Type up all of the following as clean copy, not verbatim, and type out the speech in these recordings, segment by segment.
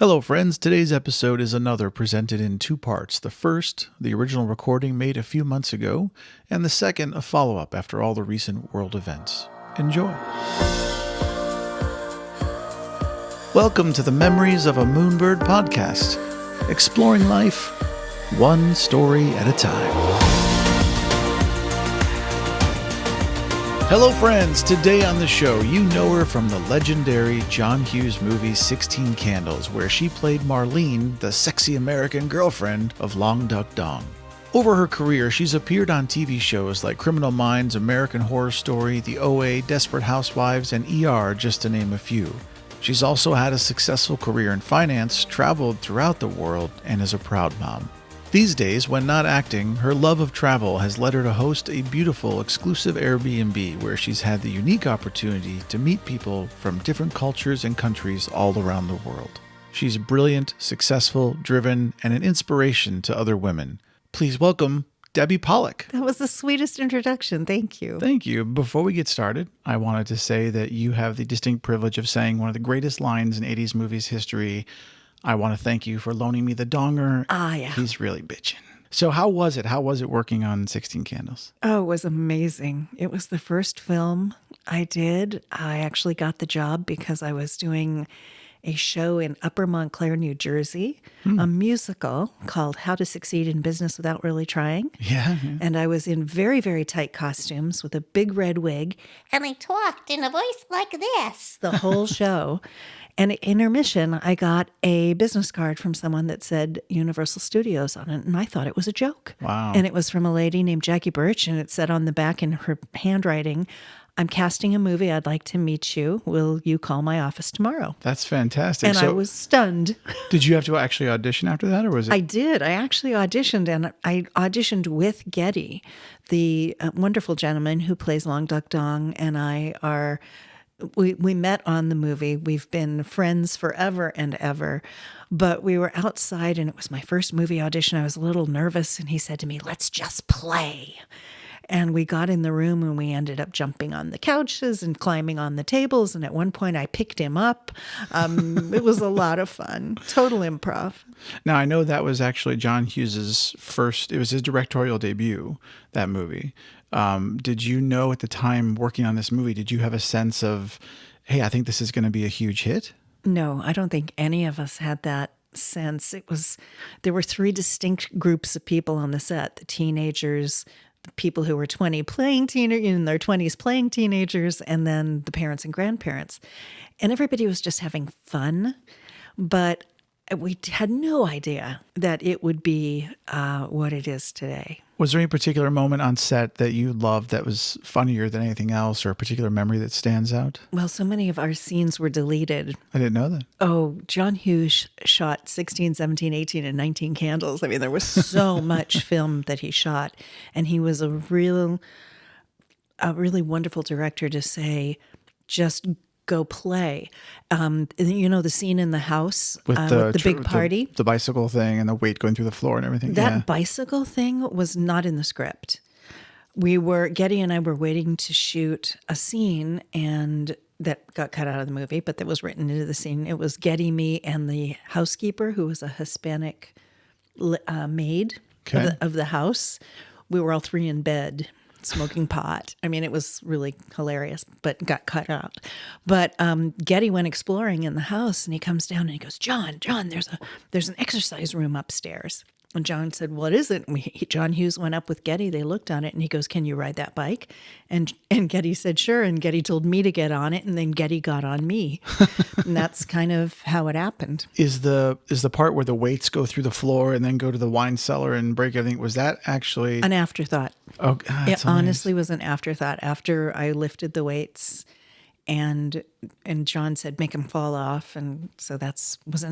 Hello, friends. Today's episode is another presented in two parts. The first, the original recording made a few months ago, and the second, a follow-up after all the recent world events. Enjoy. Welcome to the Memories of a Moonbird podcast, exploring life one story at a time. Hello, friends. Today on the show, you know her from the legendary John Hughes movie 16 Candles, where she played Marlene, the sexy American girlfriend of Long Duk Dong. Over her career, she's appeared on TV shows like Criminal Minds, American Horror Story, The OA, Desperate Housewives, and ER, just to name a few. She's also had a successful career in finance, traveled throughout the world, and is a proud mom. These days, when not acting, her love of travel has led her to host a beautiful, exclusive Airbnb where she's had the unique opportunity to meet people from different cultures and countries all around the world. She's brilliant, successful, driven, and an inspiration to other women. Please welcome Debbie Pollack. That was the sweetest introduction. Thank you. Thank you. Before we get started, I wanted to say that you have the distinct privilege of saying one of the greatest lines in 80s movies history. I want to thank you for loaning me the donger. Yeah. He's really bitching. So how was it? How was it working on 16 Candles? Oh, it was amazing. It was the first film I did. I actually got the job because I was doing a show in Upper Montclair, New Jersey, a musical called How to Succeed in Business Without Really Trying. Yeah. And I was in very, very tight costumes with a big red wig. And I talked in a voice like this the whole show. And at intermission, I got a business card from someone that said Universal Studios on it, and I thought it was a joke. Wow. And it was from a lady named Jackie Birch, and it said on the back in her handwriting, "I'm casting a movie. I'd like to meet you. Will you call my office tomorrow?" That's fantastic. And I was stunned. Did you have to actually audition after that, or was it? I did. I actually auditioned, and I auditioned with Getty, the wonderful gentleman who plays Long Duk Dong, and I are... We met on the movie. We've been friends forever and ever. But we were outside, and it was my first movie audition. I was a little nervous, and he said to me, "Let's just play." And we got in the room, and we ended up jumping on the couches and climbing on the tables. And at one point, I picked him up. It was a lot of fun. Total improv. Now, I know that was actually John Hughes's first, it was his directorial debut, that movie. Did you know at the time working on this movie, did you have a sense of, hey, I think this is going to be a huge hit? No, I don't think any of us had that sense. There were three distinct groups of people on the set: the teenagers, the people who were 20 playing in their 20s playing teenagers, and then the parents and grandparents. And everybody was just having fun, but we had no idea that it would be what it is today. Was there any particular moment on set that you loved that was funnier than anything else, or a particular memory that stands out? Well, so many of our scenes were deleted. I didn't know that. Oh, John Hughes shot 16, 17, 18, and 19 Candles. I mean, there was so much film that he shot. And he was a really wonderful director to say, just go play. You know, the scene in the house with the big party? The bicycle thing and the weight going through the floor and everything. That bicycle thing was not in the script. Getty and I were waiting to shoot a scene, and that got cut out of the movie, but that was written into the scene. It was Getty, me, and the housekeeper, who was a Hispanic maid of the house. We were all three in bed smoking pot. I mean, it was really hilarious, but got cut out. But Getty went exploring in the house, and he comes down and he goes, John, there's an exercise room upstairs. And John said, "What is it?" And John Hughes went up with Getty. They looked on it, and he goes, "Can you ride that bike?" And Getty said, "Sure." And Getty told me to get on it, and then Getty got on me. And that's kind of how it happened. Is the part where the weights go through the floor and then go to the wine cellar and break everything, was that actually an afterthought? Oh, God, it honestly was an afterthought. After I lifted the weights, and John said, "Make him fall off," and so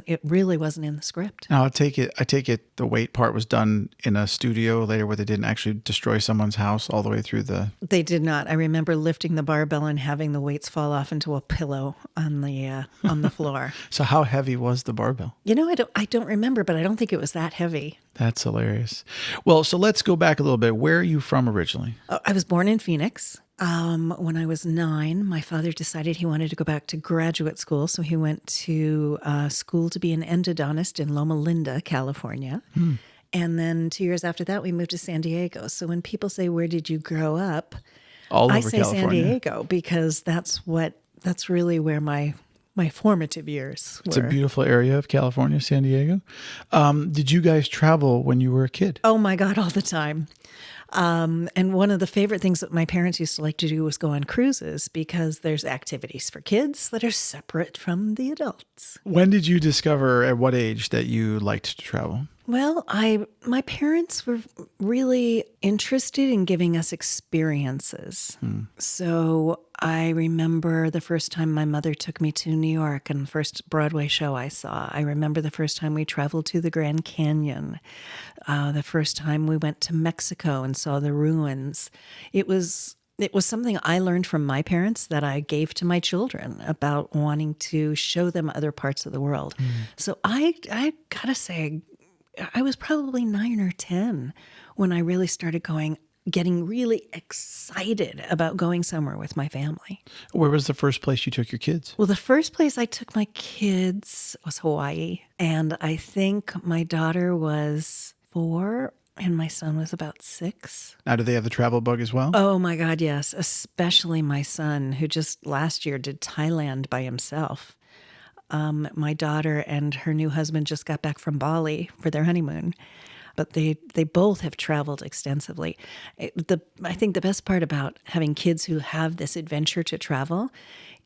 it really wasn't in the script. Now I take it the weight part was done in a studio later where they didn't actually destroy someone's house all the way through the... They did not. I remember lifting the barbell and having the weights fall off into a pillow on the floor. So how heavy was the barbell? You know, I don't remember, but I don't think it was that heavy. That's hilarious. Well, so let's go back a little bit. Where are you from originally? I was born in Phoenix. When I was 9, my father decided he wanted to go back to graduate school. So he went to school to be an endodontist in Loma Linda, California. And then 2 years after that, we moved to San Diego. So when people say, "Where did you grow up?" All I over say California. San Diego because that's really where my formative years It's a were. beautiful area of California, San Diego. Did you guys travel when you were a kid? Oh my God, all the time. And one of the favorite things that my parents used to like to do was go on cruises because there's activities for kids that are separate from the adults. When did you discover, at what age, that you liked to travel? Well, my parents were really interested in giving us experiences. So I remember the first time my mother took me to New York and the first Broadway show I saw. I remember the first time we traveled to the Grand Canyon, the first time we went to Mexico and saw the ruins. It was something I learned from my parents that I gave to my children about wanting to show them other parts of the world. So I gotta say, I was probably 9 or 10 when I really started getting really excited about going somewhere with my family. Where was the first place you took your kids? Well, the first place I took my kids was Hawaii. And I think my daughter was 4 and my son was about 6. Now, do they have the travel bug as well? Oh my God, yes. Especially my son, who just last year did Thailand by himself. My daughter and her new husband just got back from Bali for their honeymoon, but they both have traveled extensively. I think the best part about having kids who have this adventure to travel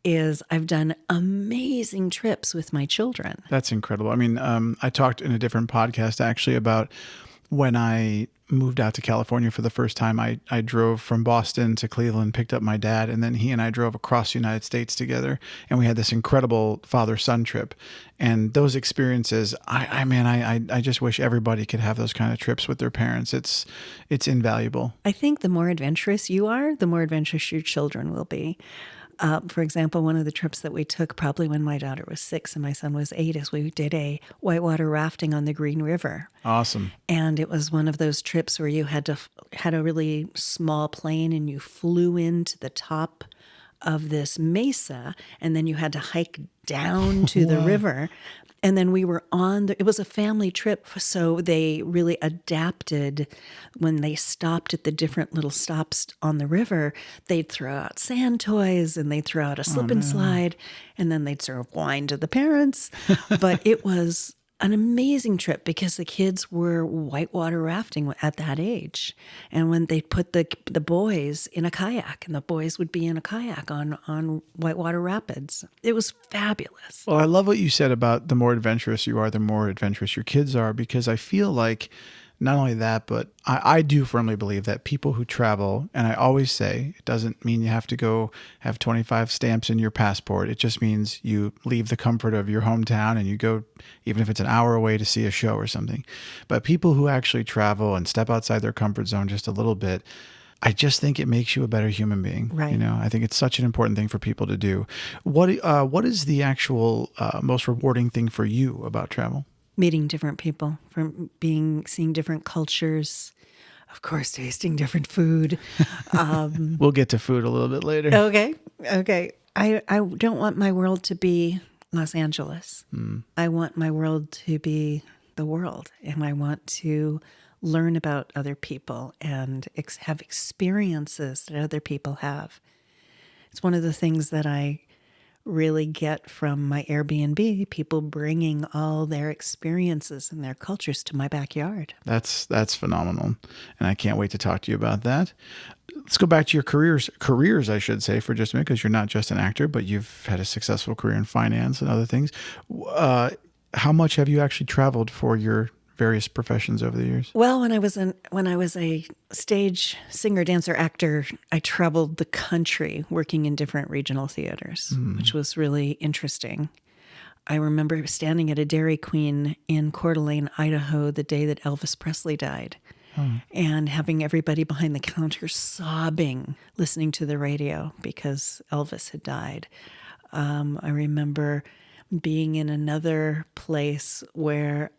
is I've done amazing trips with my children. That's incredible. I mean, I talked in a different podcast actually about when I moved out to California for the first time. I drove from Boston to Cleveland, picked up my dad, and then he and I drove across the United States together. And we had this incredible father-son trip. And those experiences, I just wish everybody could have those kind of trips with their parents. It's invaluable. I think the more adventurous you are, the more adventurous your children will be. For example, one of the trips that we took probably when my daughter was 6 and my son was 8 is we did a whitewater rafting on the Green River. Awesome. And it was one of those trips where you had a really small plane and you flew into the top of this mesa and then you had to hike down to the river. And then we were it was a family trip. So they really adapted when they stopped at the different little stops on the river. They'd throw out sand toys and they'd throw out a slip and slide and then they'd serve wine to the parents. But it was an amazing trip because the kids were whitewater rafting at that age. And when they put the boys in a kayak and the boys would be in a kayak on whitewater rapids, it was fabulous. Well, I love what you said about the more adventurous you are, the more adventurous your kids are, because I feel like not only that, but I do firmly believe that people who travel, and I always say, it doesn't mean you have to go have 25 stamps in your passport. It just means you leave the comfort of your hometown and you go, even if it's an hour away, to see a show or something. But people who actually travel and step outside their comfort zone just a little bit, I just think it makes you a better human being. Right. You know, I think it's such an important thing for people to do. What is the actual most rewarding thing for you about travel? Meeting different people, seeing different cultures, of course, tasting different food. We'll get to food a little bit later. Okay. I don't want my world to be Los Angeles. I want my world to be the world, and I want to learn about other people and have experiences that other people have. It's one of the things that I really get from my Airbnb, people bringing all their experiences and their cultures to my backyard. That's phenomenal. And I can't wait to talk to you about that. Let's go back to your careers, I should say, for just a minute, because you're not just an actor, but you've had a successful career in finance and other things. How much have you actually traveled for your various professions over the years? Well, when I was a stage singer, dancer, actor, I traveled the country working in different regional theaters, which was really interesting. I remember standing at a Dairy Queen in Coeur d'Alene, Idaho, the day that Elvis Presley died, and having everybody behind the counter sobbing, listening to the radio because Elvis had died. I remember being in another place where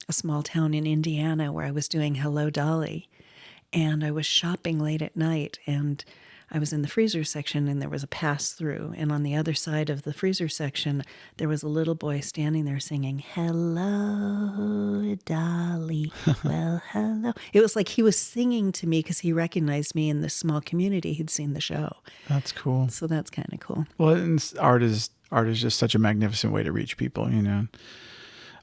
a small town in Indiana where I was doing Hello Dolly, and I was shopping late at night, and I was in the freezer section and there was a pass through. And on the other side of the freezer section, there was a little boy standing there singing, "Hello, Dolly." Well, hello. It was like he was singing to me because he recognized me in this small community. He'd seen the show. That's cool. So that's kind of cool. Well, and art is just such a magnificent way to reach people, you know.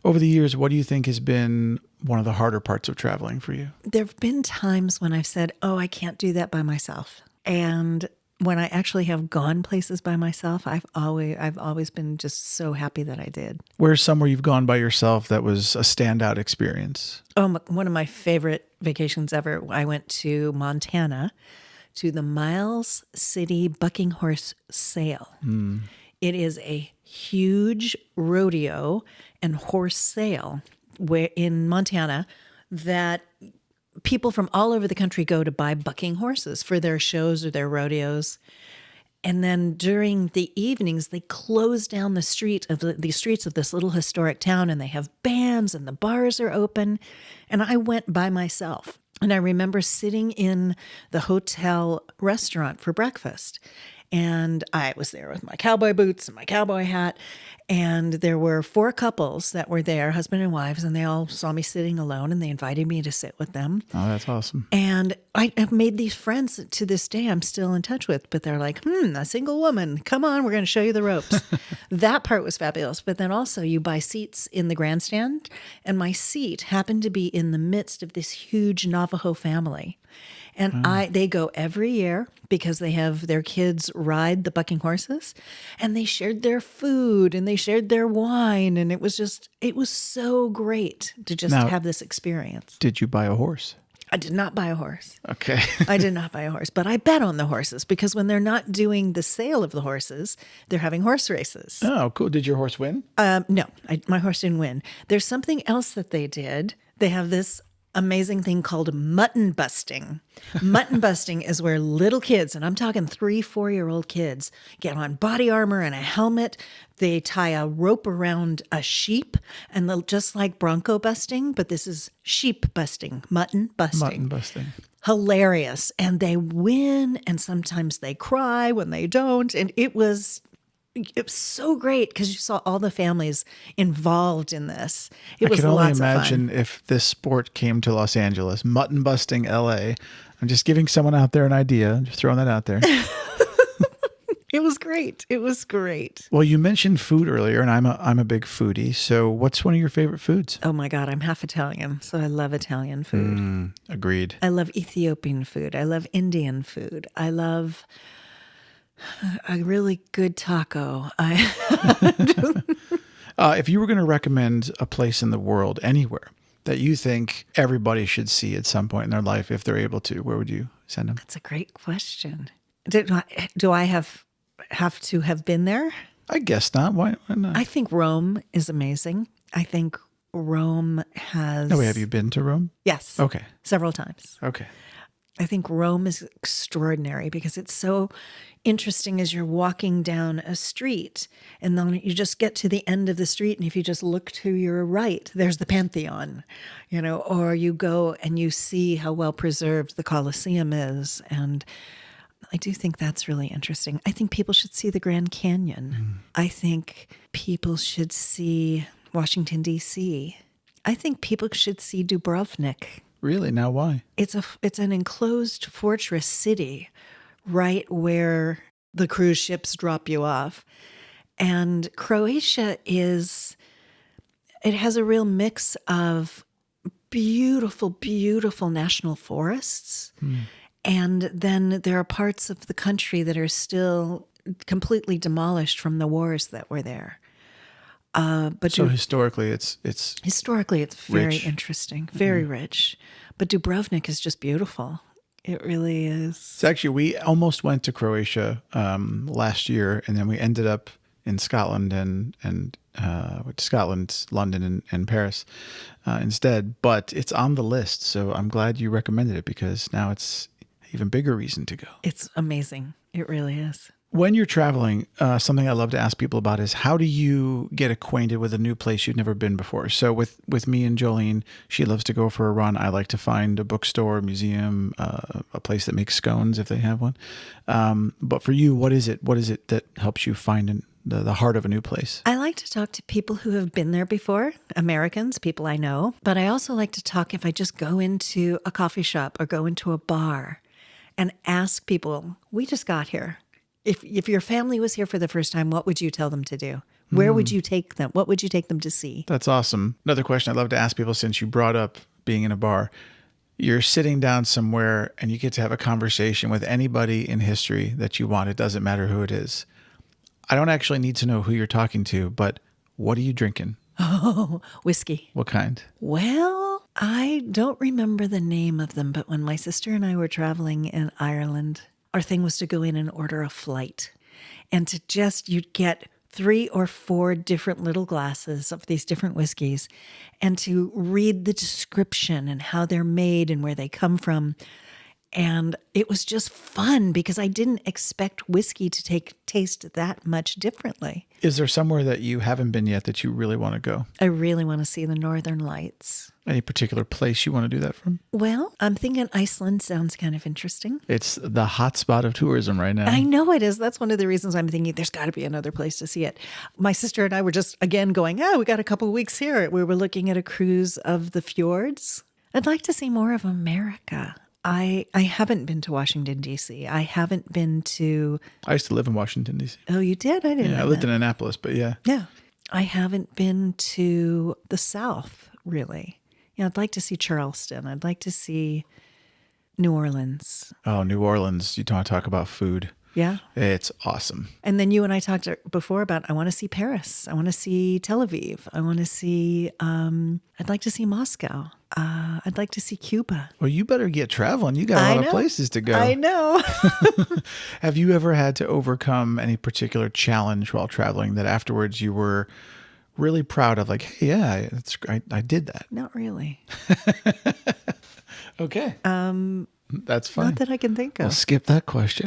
Over the years, what do you think has been one of the harder parts of traveling for you? There have been times when I've said, oh, I can't do that by myself. And when I actually have gone places by myself, I've always been just so happy that I did. Where's somewhere you've gone by yourself that was a standout experience? Oh, one of my favorite vacations ever. I went to Montana to the Miles City Bucking Horse Sale. It is a huge rodeo and horse sale where in Montana that people from all over the country go to buy bucking horses for their shows or their rodeos. And then during the evenings, they close down the streets of this little historic town, and they have bands and the bars are open. And I went by myself. And I remember sitting in the hotel restaurant for breakfast. And I was there with my cowboy boots and my cowboy hat. And there were 4 couples that were there, husband and wives, and they all saw me sitting alone and they invited me to sit with them. Oh, that's awesome. And I have made these friends to this day I'm still in touch with, but they're like, a single woman, come on, we're going to show you the ropes. That part was fabulous. But then also you buy seats in the grandstand, and my seat happened to be in the midst of this huge Navajo family. And they go every year because they have their kids ride the bucking horses, and they shared their food and they shared their wine. And it was so great to just have this experience. Did you buy a horse? I did not buy a horse. Okay. I did not buy a horse, but I bet on the horses because when they're not doing the sale of the horses, they're having horse races. Oh, cool. Did your horse win? No, my horse didn't win. There's something else that they did. They have this amazing thing called mutton busting. Mutton busting is where little kids, and I'm talking 3-4-year-old kids, get on body armor and a helmet. They tie a rope around a sheep, and they'll just like bronco busting, but this is sheep busting, mutton busting. Mutton busting. Hilarious. And they win, and sometimes they cry when they don't. And it was so great because you saw all the families involved in this. It was lots of fun. I can only imagine if this sport came to Los Angeles, mutton busting LA. I'm just giving someone out there an idea. I'm just throwing that out there. It was great. It was great. Well, you mentioned food earlier, and I'm a big foodie. So what's one of your favorite foods? Oh my God, I'm half Italian, so I love Italian food. Agreed. I love Ethiopian food. I love Indian food. I love a really good taco. If you were going to recommend a place in the world, anywhere, that you think everybody should see at some point in their life, if they're able to, where would you send them? That's a great question. Do I have to have been there? I guess not. Why not? I think Rome is amazing. I think Rome has... No, have you been to Rome? Yes. Okay. Several times. Okay. I think Rome is extraordinary because it's so interesting as you're walking down a street, and then you just get to the end of the street, and if you just look to your right, there's the Pantheon, or you go and you see how well preserved the Colosseum is. And I do think that's really interesting. I think people should see the Grand Canyon. I think people should see Washington, D.C. I think people should see Dubrovnik. Really? Now why? It's an enclosed fortress city right where the cruise ships drop you off. And Croatia has a real mix of beautiful, beautiful national forests. And then there are parts of the country that are still completely demolished from the wars that were there. But so historically, it's very rich. Interesting, very rich. But Dubrovnik is just beautiful. It really is. It's actually, we almost went to Croatia last year, and then we ended up in Scotland and Scotland, London, and Paris instead. But it's on the list, so I'm glad you recommended it because now it's an even bigger reason to go. It's amazing. It really is. When you're traveling, something I love to ask people about is how do you get acquainted with a new place you've never been before? So with me and Jolene, she loves to go for a run. I like to find a bookstore, museum, a place that makes scones if they have one. But for you, what is it? What is it that helps you find the heart of a new place? I like to talk to people who have been there before, Americans, people I know. But I also like to talk if I just go into a coffee shop or go into a bar and ask people, we just got here. If your family was here for the first time, what would you tell them to do? Where would you take them? What would you take them to see? That's awesome. Another question I'd love to ask people since you brought up being in a bar. You're sitting down somewhere and you get to have a conversation with anybody in history that you want. It doesn't matter who it is. I don't actually need to know who you're talking to, but what are you drinking? Oh, whiskey. What kind? Well, I don't remember the name of them, but when my sister and I were traveling in Ireland, our thing was to go in and order a flight. And you'd get 3 or 4 different little glasses of these different whiskeys and to read the description and how they're made and where they come from. And it was just fun because I didn't expect whiskey to taste that much differently. Is there somewhere that you haven't been yet that you really want to go? I really want to see the Northern Lights. Any particular place you want to do that from? Well, I'm thinking Iceland sounds kind of interesting. It's the hot spot of tourism right now. I know it is. That's one of the reasons I'm thinking there's got to be another place to see it. My sister and I were just, again, going, we got a couple of weeks here. We were looking at a cruise of the fjords. I'd like to see more of America. I haven't been to Washington, D.C. I haven't been to... I used to live in Washington, D.C. Oh, you did? I didn't know I lived in Annapolis, but yeah. Yeah. I haven't been to the South, really. I'd like to see Charleston. I'd like to see New Orleans. Oh, New Orleans. You don't talk about food. Yeah. It's awesome. And then you and I talked before about I want to see Paris. I want to see Tel Aviv. I want to see, I'd like to see Moscow. I'd like to see Cuba. Well, you better get traveling. You got a lot of places to go. I know. Have you ever had to overcome any particular challenge while traveling that afterwards you were really proud of? Like, hey, yeah, I did that. Not really. Okay. That's fine. Not that I can think of. We'll skip that question.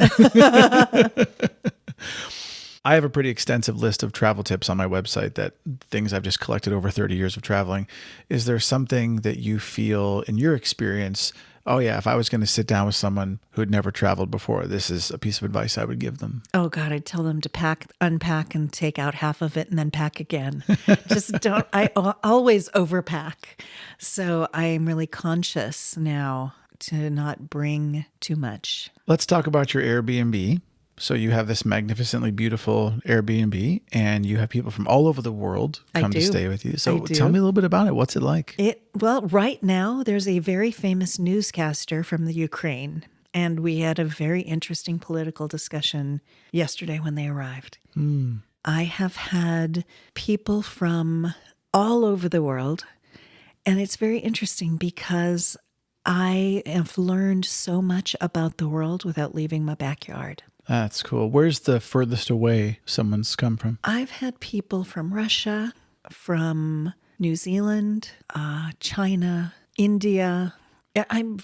I have a pretty extensive list of travel tips on my website, that things I've just collected over 30 years of traveling. Is there something that you feel in your experience, oh yeah, if I was going to sit down with someone who had never traveled before, this is a piece of advice I would give them? Oh God, I'd tell them to unpack and take out half of it and then pack again. I always overpack. So I'm really conscious now to not bring too much. Let's talk about your Airbnb. So you have this magnificently beautiful Airbnb and you have people from all over the world come to stay with you. So tell me a little bit about it. What's it like? Well, right now there's a very famous newscaster from the Ukraine, and we had a very interesting political discussion yesterday when they arrived. I have had people from all over the world, and it's very interesting because I have learned so much about the world without leaving my backyard. That's cool. Where's the furthest away someone's come from? I've had people from Russia, from New Zealand, China, India. I'm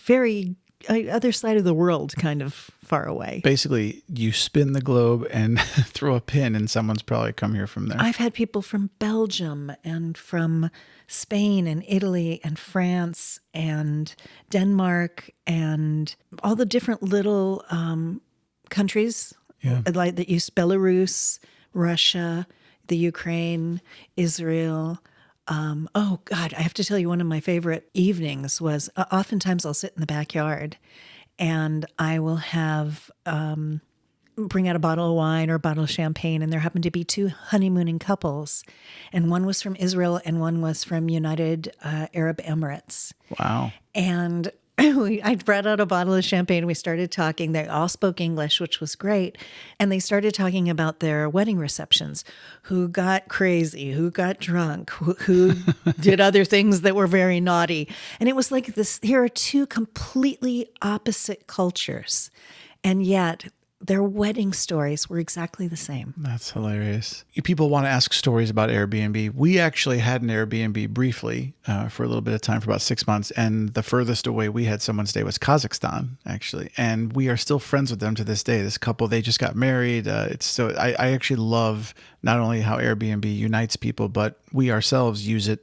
other side of the world, kind of far away. Basically, you spin the globe and throw a pin and someone's probably come here from there. I've had people from Belgium and from Spain and Italy and France and Denmark and all the different little countries like that use Belarus, Russia, the Ukraine, Israel. Oh God, I have to tell you, one of my favorite evenings was oftentimes I'll sit in the backyard and I will have bring out a bottle of wine or a bottle of champagne, and there happened to be 2 honeymooning couples, and one was from Israel and one was from United Arab Emirates. Wow. And I brought out a bottle of champagne. We started talking. They all spoke English, which was great. And they started talking about their wedding receptions, who got crazy, who got drunk, who did other things that were very naughty. And it was like this, here are 2 completely opposite cultures. And yet Their wedding stories were exactly the same. That's hilarious. People want to ask stories about Airbnb. We actually had an Airbnb briefly for a little bit of time, for about 6 months. And the furthest away we had someone stay was Kazakhstan, actually. And we are still friends with them to this day. This couple, they just got married. I actually love not only how Airbnb unites people, but we ourselves use it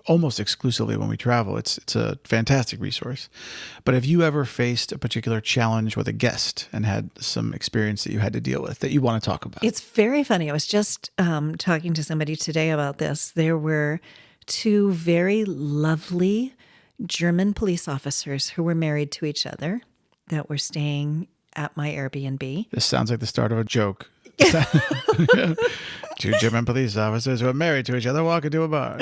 almost exclusively when we travel. It's a fantastic resource. But have you ever faced a particular challenge with a guest and had some experience that you had to deal with that you want to talk about? It's very funny. I was just talking to somebody today about this. There were two very lovely German police officers who were married to each other that were staying at my Airbnb. This sounds like the start of a joke. Two German police officers who are married to each other walk into a bar.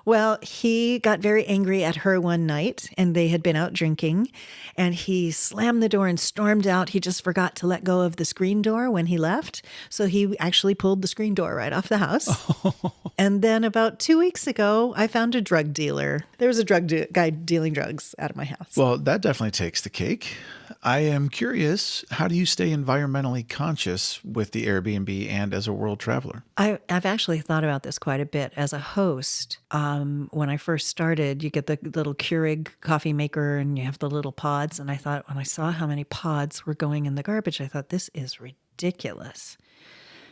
Well, he got very angry at her one night, and they had been out drinking, and he slammed the door and stormed out. He just forgot to let go of the screen door when he left, so he actually pulled the screen door right off the house. And then about 2 weeks ago, I found a drug dealer. There was a guy dealing drugs out of my house. Well, that definitely takes the cake. I am curious, how do you stay environmentally conscious with the Airbnb and as a world traveler? I've actually thought about this quite a bit as a host. When I first started, you get the little Keurig coffee maker and you have the little pods. And I thought, when I saw how many pods were going in the garbage, I thought, this is ridiculous.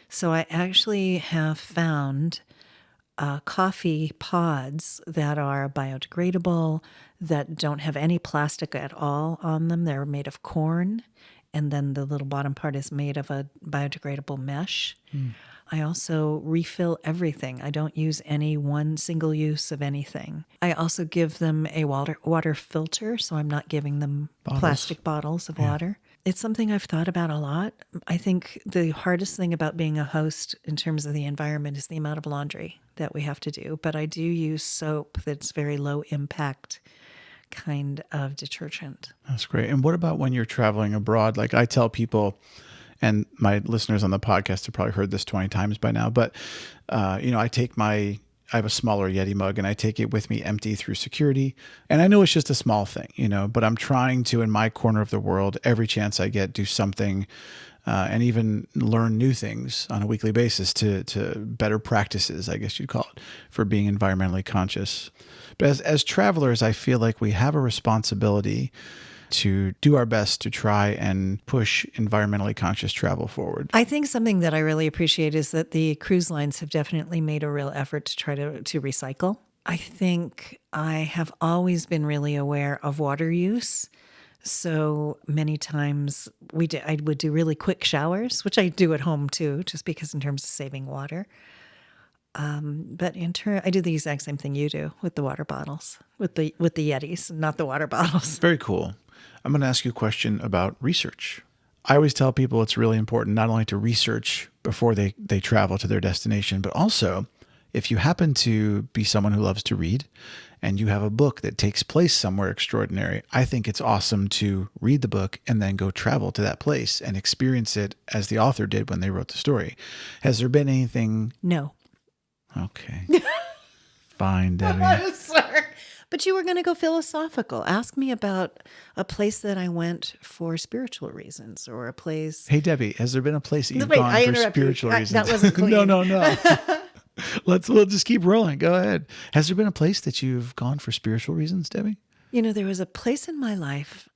So I actually have found coffee pods that are biodegradable, that don't have any plastic at all on them. They're made of corn, and then the little bottom part is made of a biodegradable mesh. I also refill everything. I don't use any one single use of anything. I also give them a water filter, so I'm not giving them plastic bottles of water. It's something I've thought about a lot. I think the hardest thing about being a host in terms of the environment is the amount of laundry that we have to do. But I do use soap that's very low impact kind of detergent. That's great. And what about when you're traveling abroad? Like I tell people, and my listeners on the podcast have probably heard this 20 times by now, but I have a smaller Yeti mug and I take it with me empty through security. And I know it's just a small thing, but I'm trying to, in my corner of the world, every chance I get, do something and even learn new things on a weekly basis to better practices, I guess you'd call it, for being environmentally conscious. But as travelers, I feel like we have a responsibility to do our best to try and push environmentally conscious travel forward. I think something that I really appreciate is that the cruise lines have definitely made a real effort to try to recycle. I think I have always been really aware of water use. So many times I would do really quick showers, which I do at home too, just because in terms of saving water. But I do the exact same thing you do with the water bottles, with the Yetis, not the water bottles. Very cool. I'm going to ask you a question about research. I always tell people it's really important not only to research before they travel to their destination, but also if you happen to be someone who loves to read and you have a book that takes place somewhere extraordinary, I think it's awesome to read the book and then go travel to that place and experience it as the author did when they wrote the story. Has there been anything? No. Okay. Fine, Debbie. I'm sorry. But you were going to go philosophical. Ask me about a place that I went for spiritual reasons, or a place. Hey, Debbie, has there been a place that you've Wait, gone for spiritual reasons? That wasn't clean. No. We'll just keep rolling. Go ahead. Has there been a place that you've gone for spiritual reasons, Debbie? There was a place in my life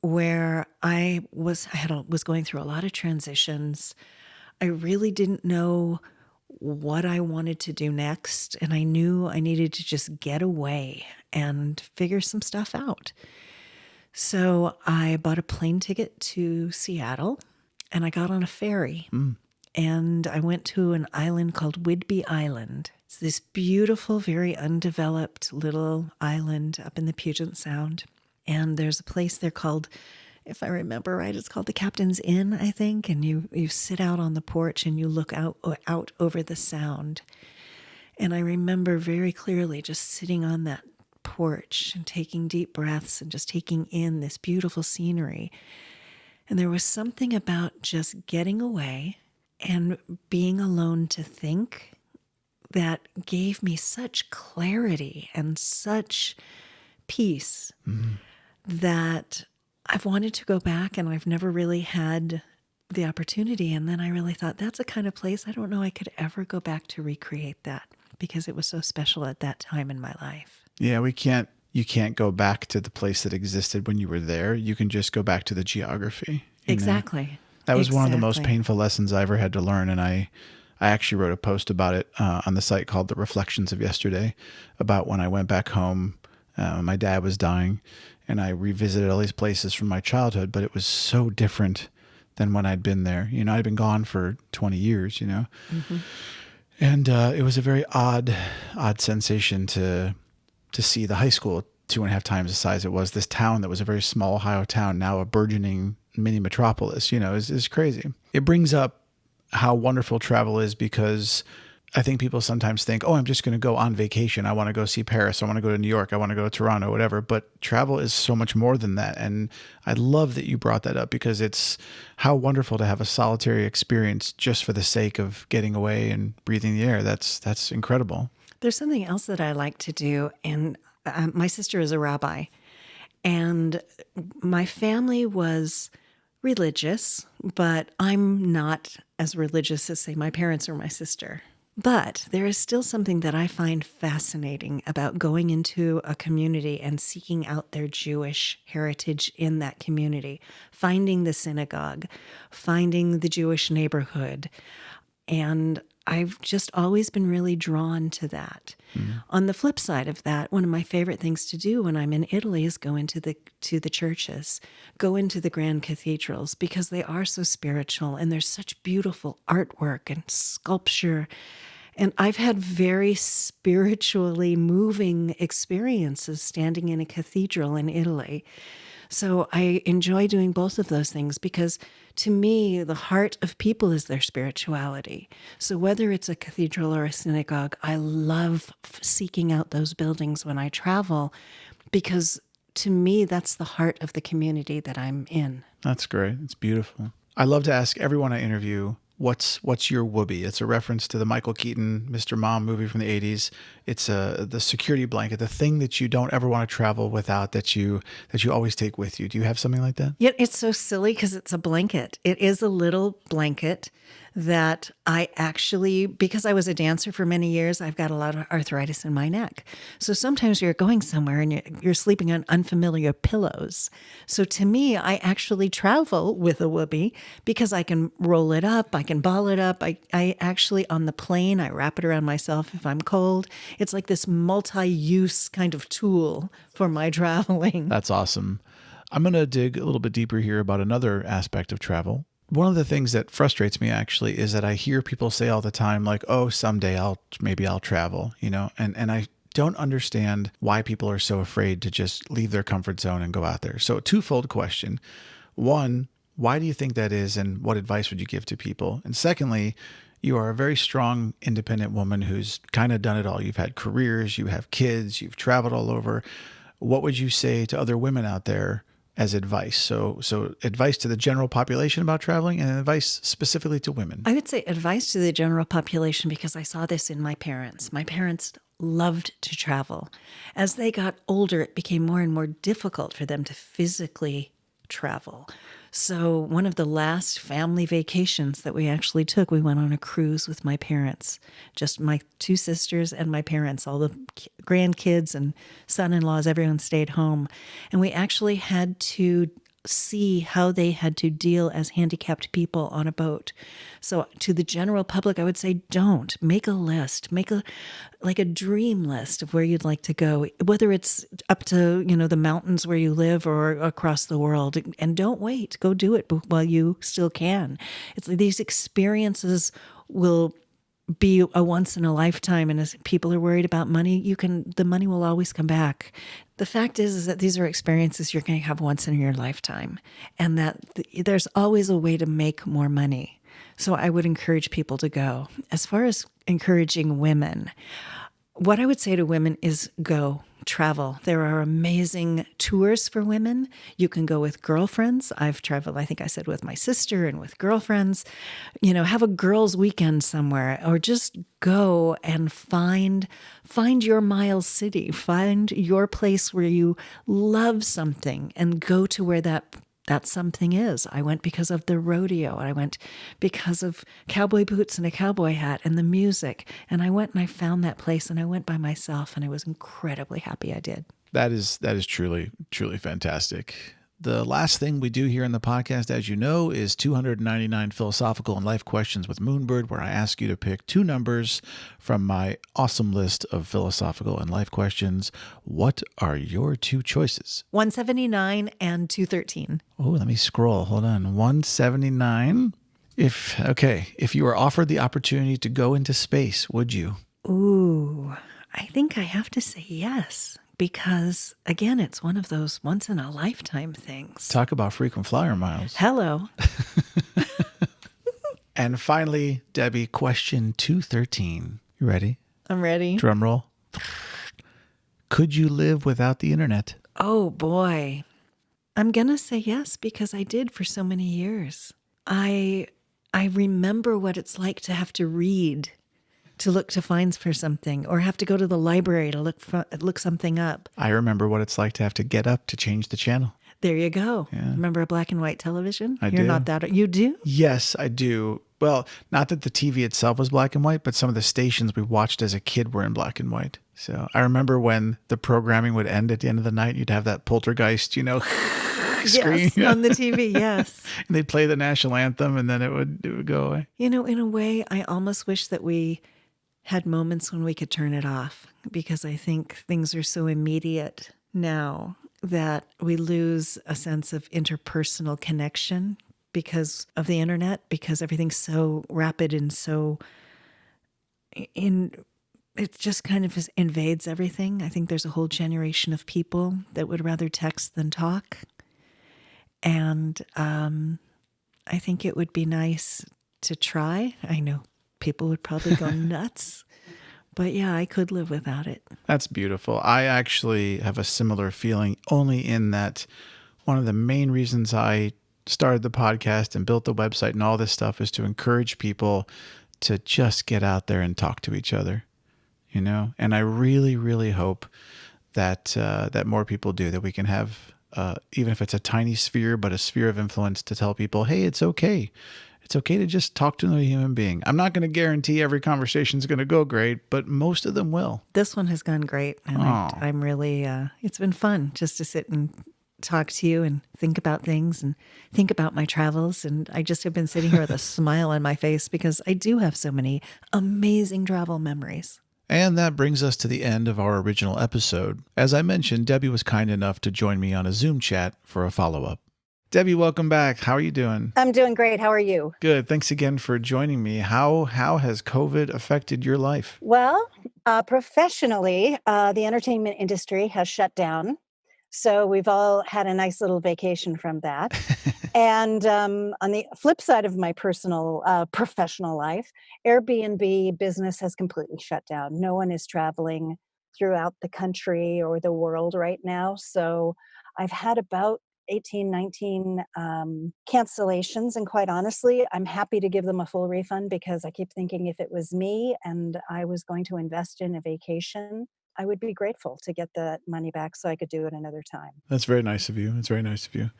where I was going through a lot of transitions. I really didn't know what I wanted to do next, and I knew I needed to just get away and figure some stuff out. So I bought a plane ticket to Seattle, and I got on a ferry, and I went to an island called Whidbey Island. It's this beautiful, very undeveloped little island up in the Puget Sound, and there's a place there called, if I remember right, it's called the Captain's Inn, I think. And you sit out on the porch and you look out over the sound. And I remember very clearly just sitting on that porch and taking deep breaths and just taking in this beautiful scenery. And there was something about just getting away and being alone to think that gave me such clarity and such peace that I've wanted to go back and I've never really had the opportunity. And then I really thought that's a kind of place I don't know I could ever go back to recreate that because it was so special at that time in my life. Yeah, you can't go back to the place that existed when you were there. You can just go back to the geography. Exactly. That was one of the most painful lessons I ever had to learn. And I actually wrote a post about it on the site called The Reflections of Yesterday, about when I went back home. My dad was dying and I revisited all these places from my childhood, but it was so different than when I'd been there. I'd been gone for 20 years, Mm-hmm. And it was a very odd sensation to see the high school 2.5 times the size it was. This town that was a very small Ohio town, now a burgeoning mini metropolis, is crazy. It brings up how wonderful travel is because I think people sometimes think, oh, I'm just going to go on vacation. I want to go see Paris. I want to go to New York. I want to go to Toronto, whatever. But travel is so much more than that. And I love that you brought that up because it's how wonderful to have a solitary experience just for the sake of getting away and breathing the air. That's incredible. There's something else that I like to do. And my sister is a rabbi. And my family was religious, but I'm not as religious as, say, my parents or my sister. But there is still something that I find fascinating about going into a community and seeking out their Jewish heritage in that community, finding the synagogue, finding the Jewish neighborhood. And I've just always been really drawn to that. Mm. On the flip side of that, one of my favorite things to do when I'm in Italy is go into the churches, go into the grand cathedrals, because they are so spiritual and there's such beautiful artwork and sculpture. And I've had very spiritually moving experiences standing in a cathedral in Italy. So I enjoy doing both of those things because to me, the heart of people is their spirituality. So whether it's a cathedral or a synagogue, I love seeking out those buildings when I travel because to me, that's the heart of the community that I'm in. That's great. It's beautiful. I love to ask everyone I interview, what's your Whoopi? It's a reference to the Michael Keaton Mr. Mom movie from the 80s. It's the security blanket, the thing that you don't ever want to travel without, that you always take with you. Do you have something like that? Yeah, it's so silly because it's a blanket. It is a little blanket that I actually, because I was a dancer for many years, I've got a lot of arthritis in my neck. So sometimes you're going somewhere and you're sleeping on unfamiliar pillows. So to me, I actually travel with a Whoopi because I can roll it up, I can ball it up. I actually, on the plane, I wrap it around myself if I'm cold. It's like this multi-use kind of tool for my traveling. That's awesome. I'm going to dig a little bit deeper here about another aspect of travel. One of the things that frustrates me actually is that I hear people say all the time, like, oh, someday maybe I'll travel, and I don't understand why people are so afraid to just leave their comfort zone and go out there. So a twofold question. One, why do you think that is, and what advice would you give to people? And secondly, you are a very strong, independent woman who's kind of done it all. You've had careers, you have kids, you've traveled all over. What would you say to other women out there as advice? So advice to the general population about traveling and advice specifically to women. I would say advice to the general population because I saw this in my parents. My parents loved to travel. As they got older, it became more and more difficult for them to physically travel. So one of the last family vacations that we actually took, we went on a cruise with my parents, just my two sisters and my parents, all the grandkids and son-in-laws, everyone stayed home. And we actually had to see how they had to deal as handicapped people on a boat. So to the general public, I would say, don't. Make a list. Make a dream list of where you'd like to go, whether it's up to, the mountains where you live or across the world. And don't wait. Go do it while you still can. It's like these experiences will be a once in a lifetime. And as people are worried about money, the money will always come back. The fact is that these are experiences you're going to have once in your lifetime, and that there's always a way to make more money. So I would encourage people to go. As far as encouraging women, What I would say to women is go, travel. There are amazing tours for women. You can go with girlfriends. I've traveled, I think I said with my sister and with girlfriends. Have a girls' weekend somewhere, or just go and find your Miles City, find your place where you love something, and go to where that something is. I went because of the rodeo. I went because of cowboy boots and a cowboy hat and the music. And I went and I found that place, and I went by myself, and I was incredibly happy I did. That is truly, truly fantastic. The last thing we do here in the podcast, as you know, is 299 philosophical and life questions with Moonbird, where I ask you to pick two numbers from my awesome list of philosophical and life questions. What are your two choices? 179 and 213. Oh, let me scroll. Hold on. 179. If you were offered the opportunity to go into space, would you? Ooh, I think I have to say yes. Because, again, it's one of those once-in-a-lifetime things. Talk about frequent flyer miles. Hello. And finally, Debbie, question 213. You ready? I'm ready. Drum roll. Could you live without the internet? Oh, boy. I'm going to say yes, because I did for so many years. I remember what it's like to have to read, to look to find for something, or have to go to the library to look something up. I remember what it's like to have to get up to change the channel. There you go. Yeah. Remember a black and white television? I do. You're not that. You do? Yes, I do. Well, not that the TV itself was black and white, but some of the stations we watched as a kid were in black and white. So I remember when the programming would end at the end of the night, you'd have that poltergeist, screen. Yes, on the TV, yes. And they'd play the national anthem, and then it would go away. In a way, I almost wish that we had moments when we could turn it off, because I think things are so immediate now that we lose a sense of interpersonal connection because of the internet, because everything's so rapid and so it just kind of invades everything. I think there's a whole generation of people that would rather text than talk. And I think it would be nice to try. I know people would probably go nuts, but yeah, I could live without it. That's beautiful. I actually have a similar feeling, only in that one of the main reasons I started the podcast and built the website and all this stuff is to encourage people to just get out there and talk to each other, And I really, really hope that that more people do, that we can have, even if it's a tiny sphere, but a sphere of influence to tell people, hey, it's okay. It's okay to just talk to another human being. I'm not going to guarantee every conversation is going to go great, but most of them will. This one has gone great. And I'm really, it's been fun just to sit and talk to you and think about things and think about my travels. And I just have been sitting here with a smile on my face because I do have so many amazing travel memories. And that brings us to the end of our original episode. As I mentioned, Debbie was kind enough to join me on a Zoom chat for a follow-up. Debbie, welcome back. How are you doing? I'm doing great. How are you? Good. Thanks again for joining me. How has COVID affected your life? Well, professionally, the entertainment industry has shut down. So we've all had a nice little vacation from that. And on the flip side of my professional life, Airbnb business has completely shut down. No one is traveling throughout the country or the world right now. So I've had about 18, 19 cancellations. And quite honestly, I'm happy to give them a full refund because I keep thinking if it was me and I was going to invest in a vacation, I would be grateful to get the money back so I could do it another time. That's very nice of you. That's very nice of you.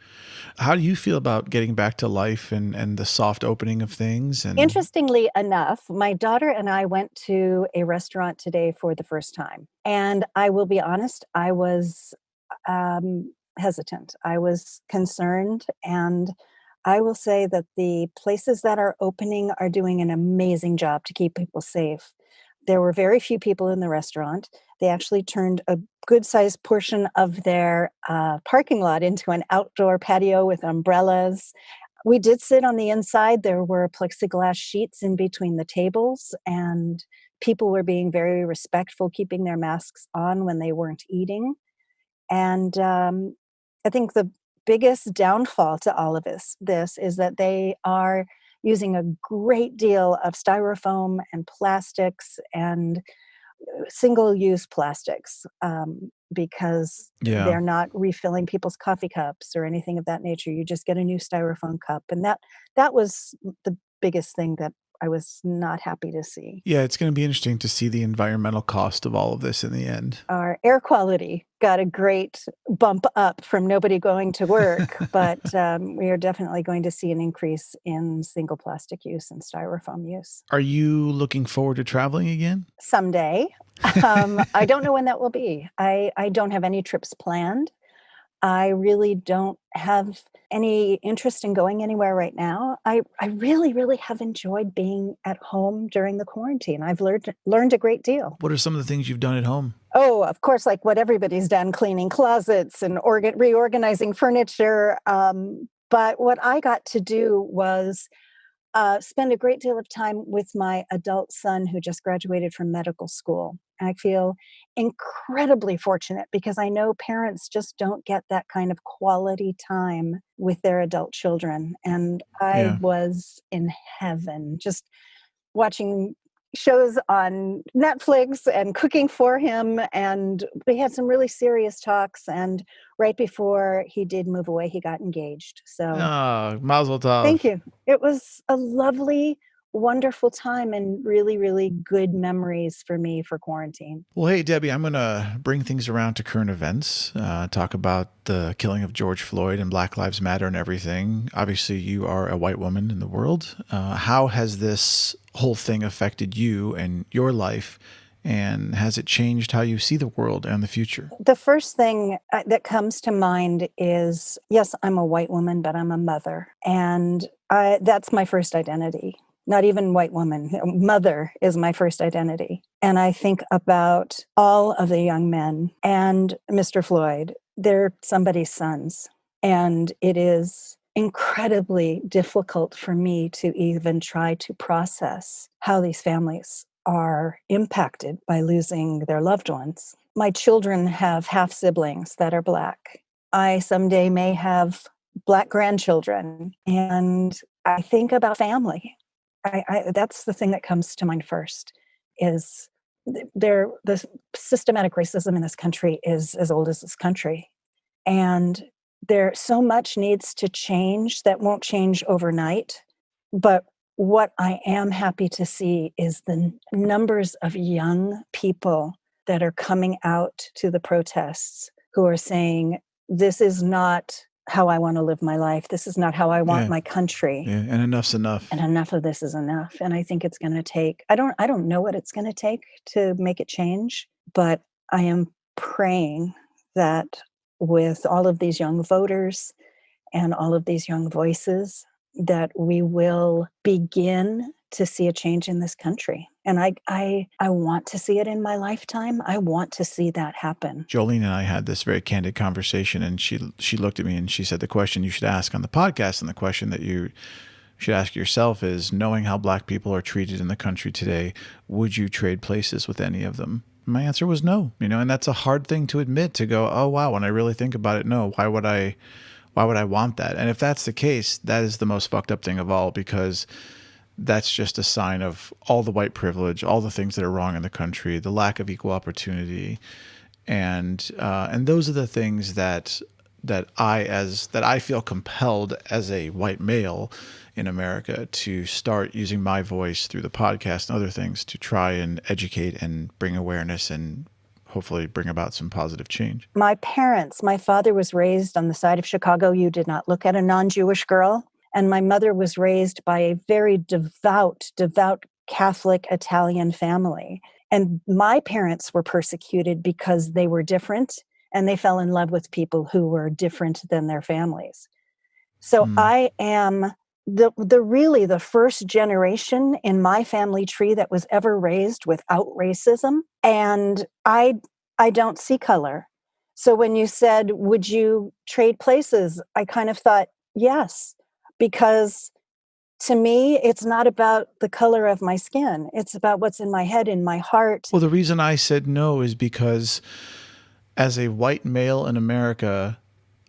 How do you feel about getting back to life and the soft opening of things? And Interestingly enough, my daughter and I went to a restaurant today for the first time. And I will be honest, I was hesitant. I was concerned. And I will say that the places that are opening are doing an amazing job to keep people safe. There were very few people in the restaurant. They actually turned a good-sized portion of their parking lot into an outdoor patio with umbrellas. We did sit on the inside. There were plexiglass sheets in between the tables, and people were being very respectful, keeping their masks on when they weren't eating. And I think the biggest downfall to all of this is that they are using a great deal of styrofoam and plastics, and single-use plastics, because Yeah. they're not refilling people's coffee cups or anything of that nature. You just get a new styrofoam cup, and that was the biggest thing that I was not happy to see. Yeah, it's going to be interesting to see the environmental cost of all of this in the end. Our air quality got a great bump up from nobody going to work, but we are definitely going to see an increase in single plastic use and styrofoam use Are you looking forward to traveling again? someday. I don't know when that will be. I don't have any trips planned. I really don't have any interest in going anywhere right now. I really, really have enjoyed being at home during the quarantine. I've learned a great deal. What are some of the things you've done at home? Oh, of course, like what everybody's done, cleaning closets and reorganizing furniture. But what I got to do was spend a great deal of time with my adult son who just graduated from medical school. I feel incredibly fortunate because I know parents just don't get that kind of quality time with their adult children. And I Yeah. was in heaven just watching shows on Netflix and cooking for him. And we had some really serious talks. And right before he did move away, he got engaged. So Ah, Mazel thank Tov. you. It was a lovely, wonderful time and really, really good memories for me for quarantine. Well, hey, Debbie, I'm going to bring things around to current events, talk about the killing of George Floyd and Black Lives Matter and everything. Obviously, you are a white woman in the world. How has this whole thing affected you and your life? And has it changed how you see the world and the future? The first thing that comes to mind is yes, I'm a white woman, but I'm a mother. And that's my first identity. Not even white woman. Mother is my first identity. And I think about all of the young men and Mr. Floyd. They're somebody's sons. And it is incredibly difficult for me to even try to process how these families are impacted by losing their loved ones. My children have half siblings that are Black. I someday may have Black grandchildren. And I think about family. That's the thing that comes to mind first is the systematic racism in this country is as old as this country. And there so much needs to change that won't change overnight. But what I am happy to see is the numbers of young people that are coming out to the protests who are saying, this is not how I want to live my life. This is not how I want Yeah. my country. Yeah, and enough's enough. And enough of this is enough. And I think it's going to take, I don't know what it's going to take to make it change, but I am praying that with all of these young voters and all of these young voices, that we will begin to see a change in this country. And I want to see it in my lifetime. I want to see that happen. Jolene and I had this very candid conversation, and she looked at me and she said, the question you should ask on the podcast and the question that you should ask yourself is, knowing how Black people are treated in the country today, would you trade places with any of them? My answer was no, and that's a hard thing to admit, to go, oh, wow, when I really think about it, no, why would I want that? And if that's the case, that is the most fucked up thing of all, because that's just a sign of all the white privilege, all the things that are wrong in the country, the lack of equal opportunity. And those are the things that I feel compelled as a white male in America to start using my voice through the podcast and other things to try and educate and bring awareness and hopefully bring about some positive change. My father was raised on the side of Chicago. You did not look at a non-Jewish girl. And my mother was raised by a very devout Catholic Italian family. And my parents were persecuted because they were different and they fell in love with people who were different than their families. So I am the first generation in my family tree that was ever raised without racism. And I don't see color. So when you said, would you trade places? I kind of thought, yes, because to me, it's not about the color of my skin. It's about what's in my head, in my heart. Well, the reason I said no is because as a white male in America,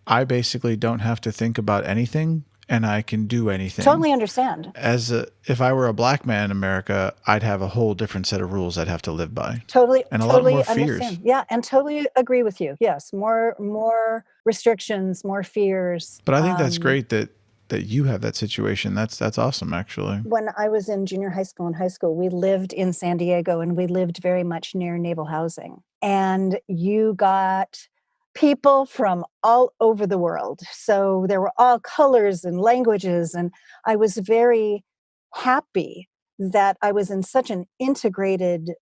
I basically don't have to think about anything and I can do anything. Totally understand. If I were a black man in America, I'd have a whole different set of rules I'd have to live by. Totally, And a lot more totally fears. understand. Yeah, and totally agree with you. Yes, more restrictions, more fears. But I think that's great that you have that situation. That's awesome, actually. When I was in junior high school and high school, we lived in San Diego, and we lived very much near naval housing. And you got people from all over the world. So there were all colors and languages. And I was very happy that I was in such an integrated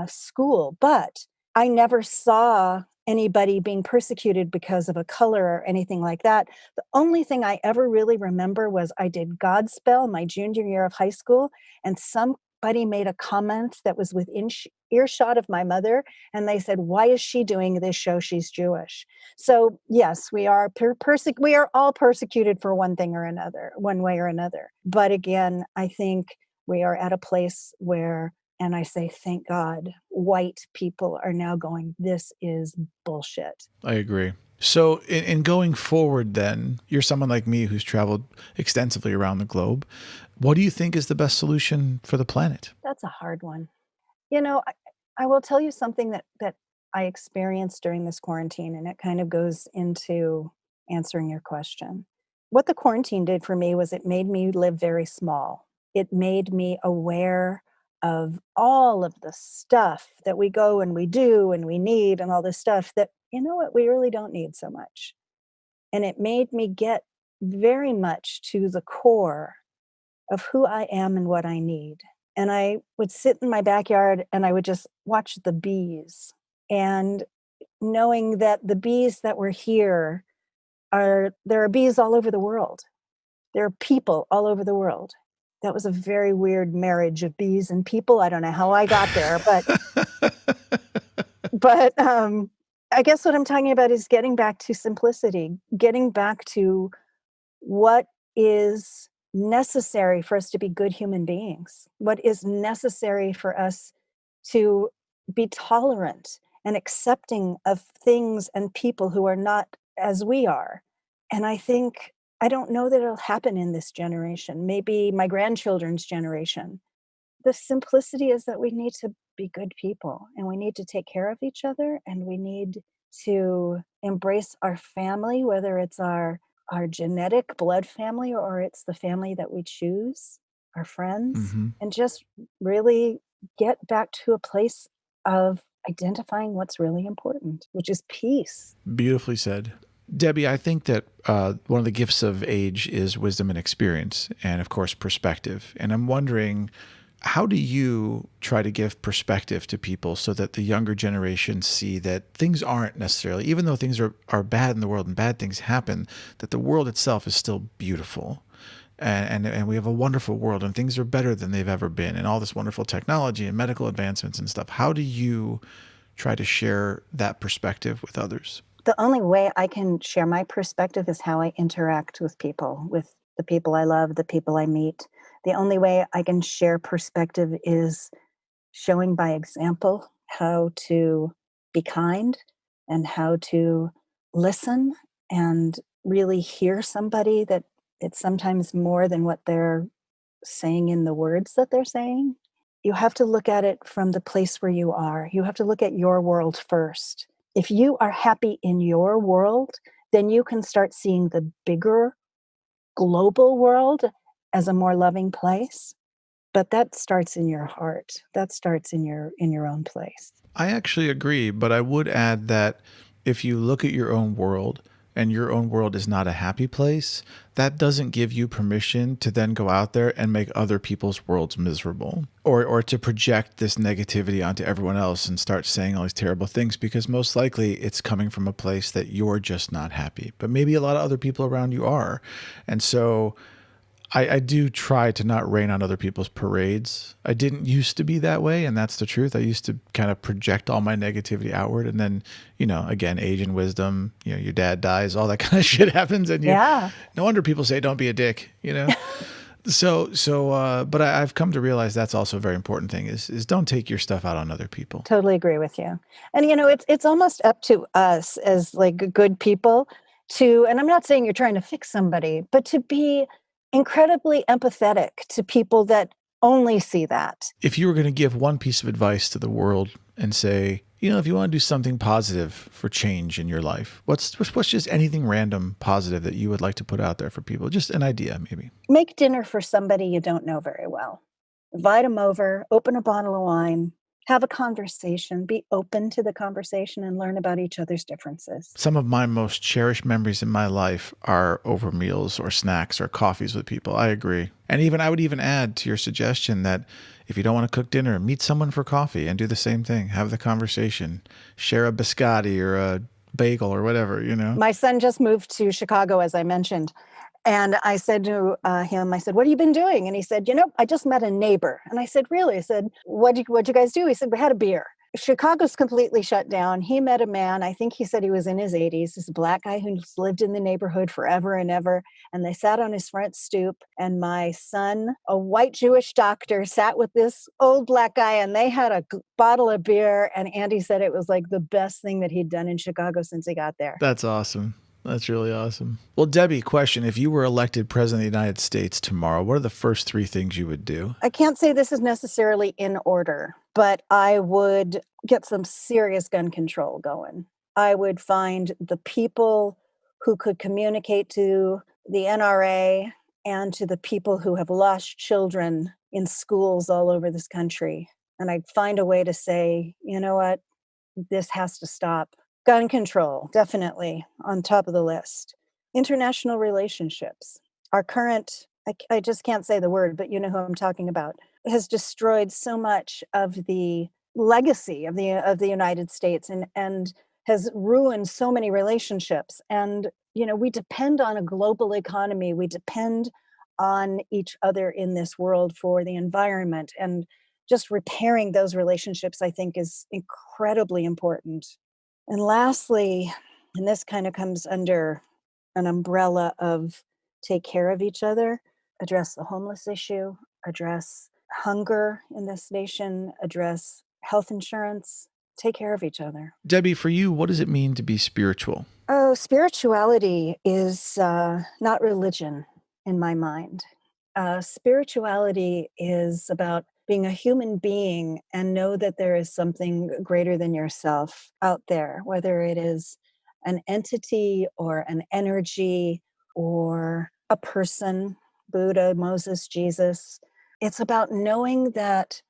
school. But I never saw anybody being persecuted because of a color or anything like that. The only thing I ever really remember was I did Godspell my junior year of high school, and somebody made a comment that was within earshot of my mother, and they said, "Why is she doing this show? She's Jewish." So yes, we are we are all persecuted for one thing or another, one way or another. But again, I think we are at a place where, and I say, thank God, white people are now going, this is bullshit. I agree. So in going forward then, you're someone like me who's traveled extensively around the globe. What do you think is the best solution for the planet? That's a hard one. You know, I will tell you something that I experienced during this quarantine, and it kind of goes into answering your question. What the quarantine did for me was it made me live very small. It made me aware of all of the stuff that we go and we do and we need and all this stuff that, you know what, we really don't need so much. And it made me get very much to the core of who I am and what I need. And I would sit in my backyard and I would just watch the bees. And knowing that the bees that were here there are bees all over the world. There are people all over the world. That was a very weird marriage of bees and people. I don't know how I got there, but I guess what I'm talking about is getting back to simplicity, getting back to what is necessary for us to be good human beings, what is necessary for us to be tolerant and accepting of things and people who are not as we are. And I don't know that it'll happen in this generation, maybe my grandchildren's generation. The simplicity is that we need to be good people, and we need to take care of each other, and we need to embrace our family, whether it's our genetic blood family or it's the family that we choose, our friends, and just really get back to a place of identifying what's really important, which is peace. Beautifully said. Debbie, I think that one of the gifts of age is wisdom and experience, and of course, perspective. And I'm wondering, how do you try to give perspective to people so that the younger generation see that things aren't necessarily, even though things are bad in the world and bad things happen, that the world itself is still beautiful. And we have a wonderful world, and things are better than they've ever been, and all this wonderful technology and medical advancements and stuff. How do you try to share that perspective with others? The only way I can share my perspective is how I interact with people, with the people I love, the people I meet. The only way I can share perspective is showing by example how to be kind and how to listen and really hear somebody, that it's sometimes more than what they're saying in the words that they're saying. You have to look at it from the place where you are. You have to look at your world first. If you are happy in your world, then you can start seeing the bigger global world as a more loving place. But that starts in your heart. That starts in your own place. I actually agree, but I would add that if you look at your own world and your own world is not a happy place, that doesn't give you permission to then go out there and make other people's worlds miserable, or to project this negativity onto everyone else and start saying all these terrible things, because most likely it's coming from a place that you're just not happy, but maybe a lot of other people around you are. And so I do try to not rain on other people's parades. I didn't used to be that way, and that's the truth. I used to kind of project all my negativity outward, and then, again, age and wisdom, your dad dies, all that kind of shit happens, and no wonder people say don't be a dick, But I've come to realize that's also a very important thing is don't take your stuff out on other people. Totally agree with you. And it's almost up to us as like good people and I'm not saying you're trying to fix somebody, but to be incredibly empathetic to people that only see that. If you were going to give one piece of advice to the world and say, if you want to do something positive for change in your life, what's just anything random positive that you would like to put out there for people? Just an idea, maybe. Make dinner for somebody you don't know very well. Invite them over, open a bottle of wine, have a conversation, be open to the conversation, and learn about each other's differences. Some of my most cherished memories in my life are over meals or snacks or coffees with people. I agree. And I would even add to your suggestion that if you don't want to cook dinner, meet someone for coffee and do the same thing. Have the conversation. Share a biscotti or a bagel or whatever, My son just moved to Chicago, as I mentioned. And I said to him, what have you been doing? And he said, I just met a neighbor. And I said, really? I said, what'd you guys do? He said, we had a beer. Chicago's completely shut down. He met a man, I think he said he was in his 80s, this black guy who's lived in the neighborhood forever and ever. And they sat on his front stoop. And my son, a white Jewish doctor, sat with this old black guy, and they had a bottle of beer. And Andy said it was like the best thing that he'd done in Chicago since he got there. That's awesome. That's really awesome. Well, Debbie, question. If you were elected president of the United States tomorrow, what are the first 3 things you would do? I can't say this is necessarily in order, but I would get some serious gun control going. I would find the people who could communicate to the NRA and to the people who have lost children in schools all over this country. And I'd find a way to say, you know what, this has to stop. Gun control, definitely on top of the list. International relationships. Our current, I just can't say the word, but you know who I'm talking about, has destroyed so much of the legacy of the United States and has ruined so many relationships. And, we depend on a global economy. We depend on each other in this world for the environment. And just repairing those relationships, I think, is incredibly important. And lastly, and this kind of comes under an umbrella of take care of each other, address the homeless issue, address hunger in this nation, address health insurance, take care of each other. Debbie, for you, what does it mean to be spiritual? Oh, spirituality is not religion in my mind. Spirituality is about being a human being and know that there is something greater than yourself out there, whether it is an entity or an energy or a person, Buddha, Moses, Jesus. It's about knowing that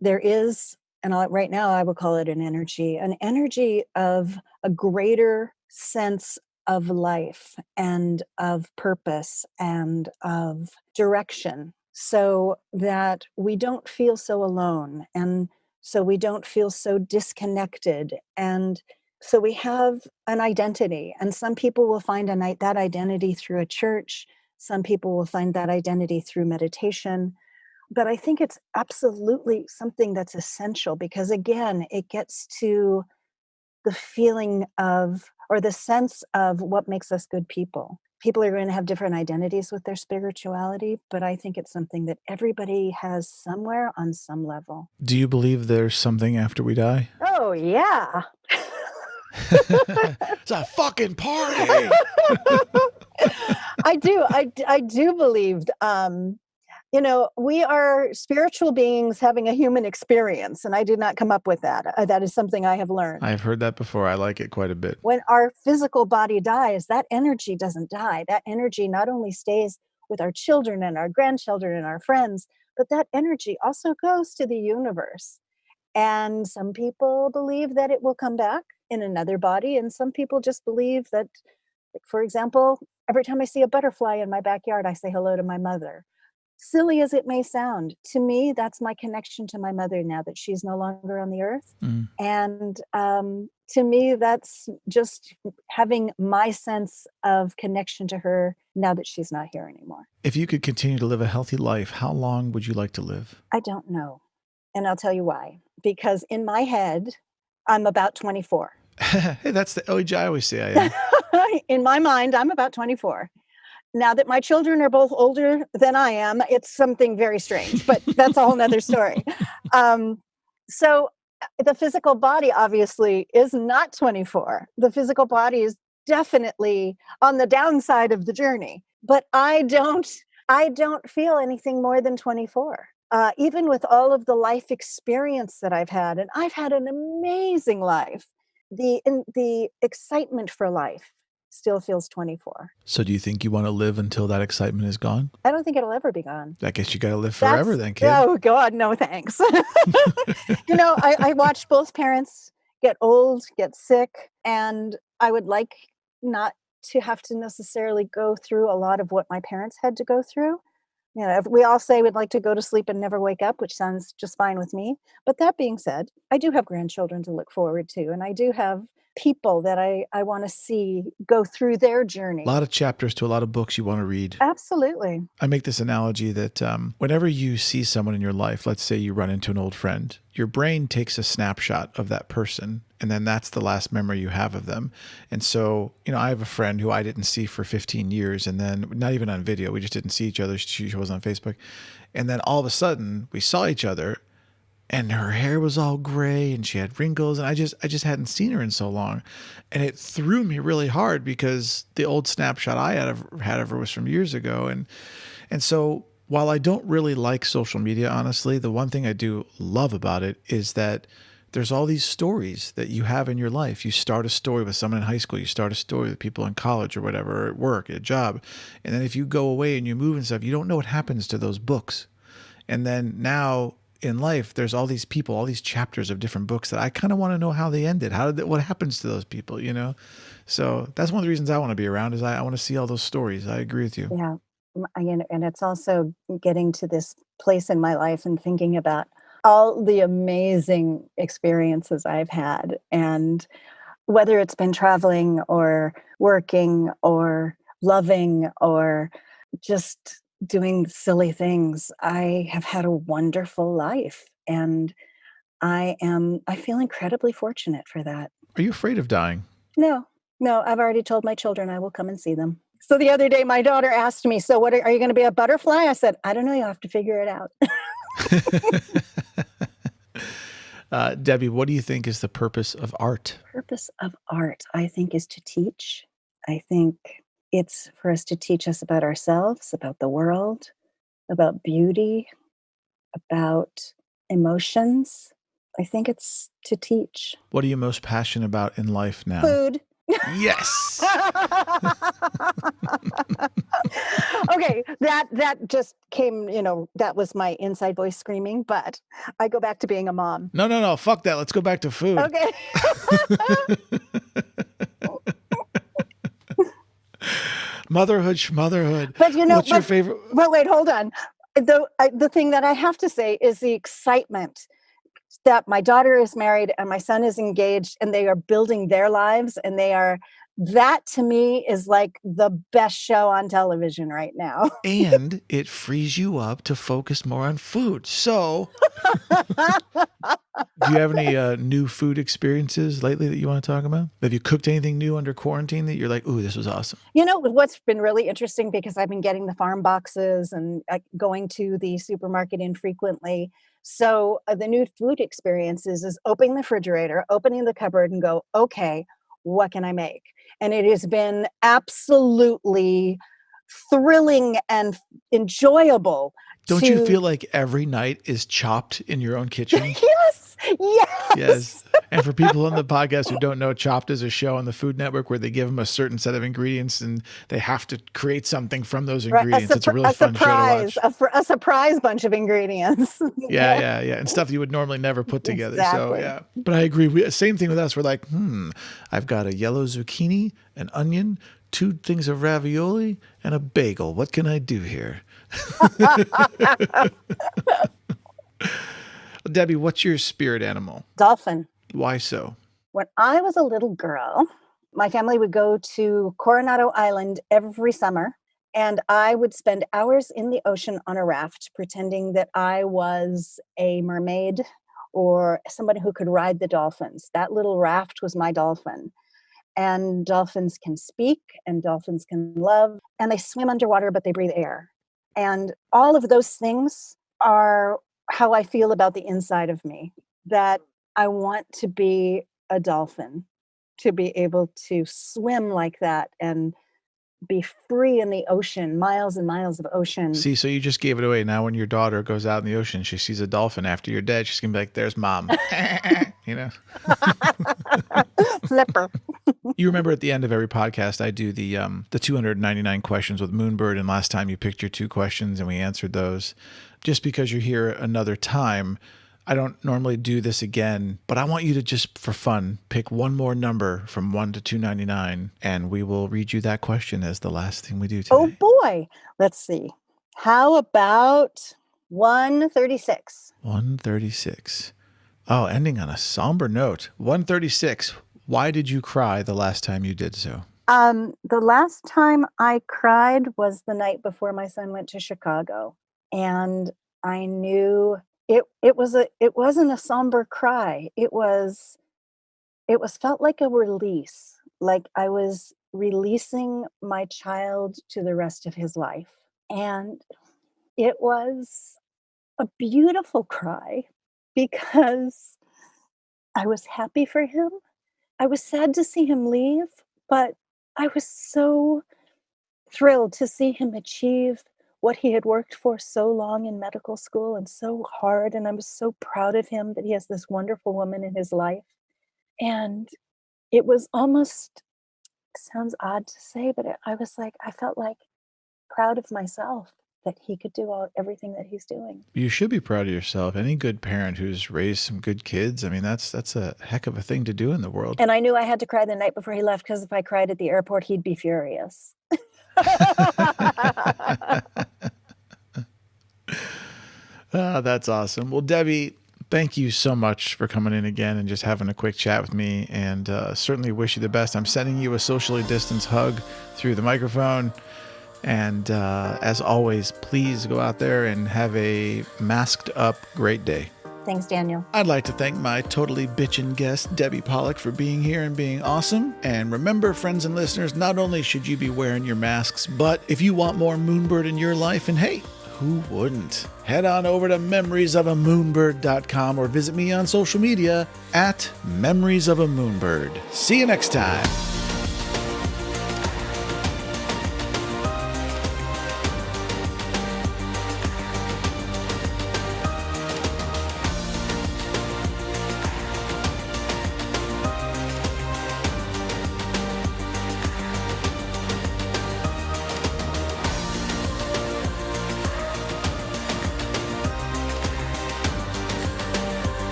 there is, and right now I would call it an energy of a greater sense of life and of purpose and of direction, so that we don't feel so alone and so we don't feel so disconnected. And so we have an identity, and some people will find that identity through a church. Some people will find that identity through meditation. But I think it's absolutely something that's essential because, again, it gets to the feeling of, or the sense of what makes us good people. People are going to have different identities with their spirituality, but I think it's something that everybody has somewhere on some level. Do you believe there's something after we die? Oh, yeah. It's a fucking party. I do. I do believe, we are spiritual beings having a human experience, and I did not come up with that. That is something I have learned. I've heard that before. I like it quite a bit. When our physical body dies, that energy doesn't die. That energy not only stays with our children and our grandchildren and our friends, but that energy also goes to the universe. And some people believe that it will come back in another body, and some people just believe that, like, for example, every time I see a butterfly in my backyard, I say hello to my mother. Silly as it may sound, to me, that's my connection to my mother now that she's no longer on the earth. And to me, that's just having my sense of connection to her now that she's not here anymore. If you could continue to live a healthy life, how long would you like to live? I don't know. And I'll tell you why. Because in my head, I'm about 24. Hey, that's the age I always say I am. In my mind, I'm about 24. Now that my children are both older than I am, it's something very strange, but that's a whole nother story. So the physical body obviously is not 24. The physical body is definitely on the downside of the journey. But I don't feel anything more than 24. Even with all of the life experience that I've had, and I've had an amazing life, the excitement for life still feels 24. So do you think you want to live until that excitement is gone? I don't think it'll ever be gone. I guess you got to live forever then, kid. Oh God, no thanks. I watched both parents get old, get sick, and I would like not to have to necessarily go through a lot of what my parents had to go through. If we all say we'd like to go to sleep and never wake up, which sounds just fine with me. But that being said, I do have grandchildren to look forward to, and I do have people that I want to see go through their journey. A lot of chapters to a lot of books you want to read. Absolutely. I make this analogy that whenever you see someone in your life, let's say you run into an old friend, your brain takes a snapshot of that person, and then that's the last memory you have of them. And so, I have a friend who I didn't see for 15 years, and then not even on video, we just didn't see each other. She was on Facebook. And then all of a sudden we saw each other, and her hair was all gray and she had wrinkles, and I just hadn't seen her in so long. And it threw me really hard because the old snapshot I had of her was from years ago. And so while I don't really like social media, honestly, the one thing I do love about it is that there's all these stories that you have in your life. You start a story with someone in high school, you start a story with people in college or whatever, or at work, at a job. And then if you go away and you move and stuff, you don't know what happens to those books. And then now in life, there's all these people, all these chapters of different books that I kind of want to know how they ended. What happens to those people, So that's one of the reasons I want to be around is I want to see all those stories. I agree with you. Yeah. And it's also getting to this place in my life and thinking about all the amazing experiences I've had. And whether it's been traveling or working or loving or just doing silly things, I have had a wonderful life. And I feel incredibly fortunate for that. Are you afraid of dying? No, I've already told my children I will come and see them. So the other day, my daughter asked me, so what are you going to be a butterfly? I said, I don't know. You'll have to figure it out. Debbie, what do you think is the purpose of art? Purpose of art, I think, is to teach. I think it's for us to teach us about ourselves, about the world, about beauty, about emotions. I think it's to teach. What are you most passionate about in life now? Food. Yes. Okay, that just came, that was my inside voice screaming, but I go back to being a mom. No. Fuck that. Let's go back to food. Okay. Motherhood. But what's your favorite? Well, wait, hold on. The thing that I have to say is the excitement that my daughter is married and my son is engaged and they are building their lives, and that to me is like the best show on television right now. And it frees you up to focus more on food. So do you have any new food experiences lately that you want to talk about? Have you cooked anything new under quarantine that you're like, ooh, this was awesome? What's been really interesting, because I've been getting the farm boxes and going to the supermarket infrequently. So the new food experiences is opening the refrigerator, opening the cupboard and go, okay, what can I make? And it has been absolutely thrilling and enjoyable. Don't you feel like every night is chopped in your own kitchen? Yes. And for people on the podcast who don't know, Chopped is a show on the Food Network where they give them a certain set of ingredients and they have to create something from those ingredients. It's a really fun show to watch. A surprise bunch of ingredients. Yeah. And stuff you would normally never put together. Exactly. So, yeah. But I agree. Same thing with us. We're like, I've got a yellow zucchini, an onion, 2 things of ravioli, and a bagel. What can I do here? Debbie, what's your spirit animal? Dolphin. Why so? When I was a little girl, my family would go to Coronado Island every summer, and I would spend hours in the ocean on a raft pretending that I was a mermaid or somebody who could ride the dolphins. That little raft was my dolphin. And dolphins can speak and dolphins can love, and they swim underwater, but they breathe air. And all of those things are how I feel about the inside of me, that I want to be a dolphin, to be able to swim like that and be free in the ocean, miles and miles of ocean. See, so you just gave it away. Now when your daughter goes out in the ocean, she sees a dolphin after you're dead, she's going to be like, there's mom. You know? Flipper. You remember at the end of every podcast, I do the 299 questions with Moonbird. And last time you picked your 2 questions and we answered those. Just because you're here another time, I don't normally do this again, but I want you to just for fun pick one more number from 1 to 299, and we will read you that question as the last thing we do today. Oh boy. Let's see. How about 136? 136. Oh, ending on a somber note. 136. Why did you cry the last time you did so? The last time I cried was the night before my son went to Chicago, and I knew it wasn't a somber cry. It felt like a release, like I was releasing my child to the rest of his life. And it was a beautiful cry because I was happy for him. I was sad to see him leave, but I was so thrilled to see him achieve what he had worked for so long in medical school and so hard. And I was so proud of him that he has this wonderful woman in his life. And it was almost, sounds odd to say, but I felt like proud of myself that he could do everything that he's doing. You should be proud of yourself. Any good parent who's raised some good kids, I mean, that's a heck of a thing to do in the world. And I knew I had to cry the night before he left because if I cried at the airport, he'd be furious. That's awesome. Well, Debbie, thank you so much for coming in again and just having a quick chat with me, and certainly wish you the best. I'm sending you a socially distanced hug through the microphone. And as always, please go out there and have a masked up great day. Thanks, Daniel. I'd like to thank my totally bitchin' guest, Debbie Pollack, for being here and being awesome. And remember, friends and listeners, not only should you be wearing your masks, but if you want more Moonbird in your life, and hey, who wouldn't? Head on over to memoriesofamoonbird.com or visit me on social media at memoriesofamoonbird. See you next time.